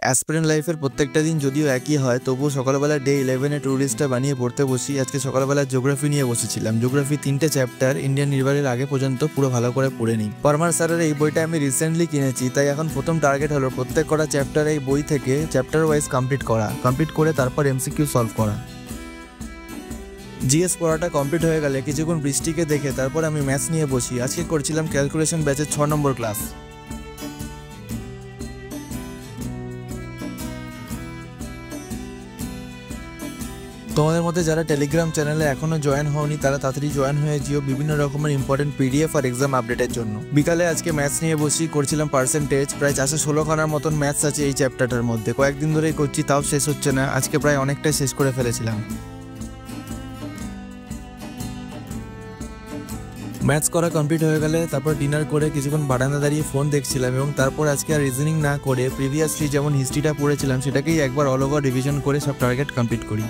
Aspirant লাইফের প্রত্যেকটা দিন যদিও একই হয়, তবুও সকালবেলা ডে 11-এ টু লিস্টটা বানিয়ে পড়তে বসি। আজকে সকালবেলা জিওগ্রাফি নিয়ে বসেছিলাম। জিওগ্রাফি 3টে চ্যাপ্টার ইন্ডিয়ান রিভারের আগে পর্যন্ত পুরো ভালো করে পড়ে নিই। পরমার স্যারের এই বইটা আমি রিসেন্টলি কিনেছি, তাই এখন প্রথম টার্গেট হলো প্রত্যেক কটা চ্যাপ্টার এই বই থেকে চ্যাপ্টার ওয়াইজ কমপ্লিট করে তারপর এমসিকিউ সলভ করা। জিএস পড়াটা কমপ্লিট হয়ে গেলে কিছুক্ষণ বৃষ্টিকে দেখে তারপর আমি ম্যাথস নিয়ে বসি। আজকে করছিলাম ক্যালকুলেশন ব্যাচের 6 নম্বর ক্লাস। তোমাদের মধ্যে যারা টেলিগ্রাম চ্যানেলে এখনো জয়েন হওনি তারা তাড়াতাড়ি জয়েন হয়ে যেও বিভিন্ন রকমের ইম্পর্টেন্ট পিডিএফ আর এক্সাম আপডেটের জন্য। বিকালে আজকে ম্যাথস নিয়ে বসি, করছিলাম পার্সেন্টেজ। প্রায় 416 খানার মতন ম্যাথস আছে এই চ্যাপ্টারটার মধ্যে। কয়েকদিন ধরেই করছি, তাও শেষ হচ্ছে না। আজকে প্রায় অনেকটাই শেষ করে ফেলেছিলাম। ম্যাথস করা কমপ্লিট হয়ে গেলে তারপর ডিনার করে কিছুক্ষণ বারান্দা দাঁড়িয়ে ফোন দেখছিলাম এবং তারপর আজকে আর রিজনিং না করে প্রিভিয়াসলি যেমন হিস্ট্রিটা পড়েছিলাম সেটাকেই একবার অল ওভার রিভিশন করে সব টার্গেট কমপ্লিট করি।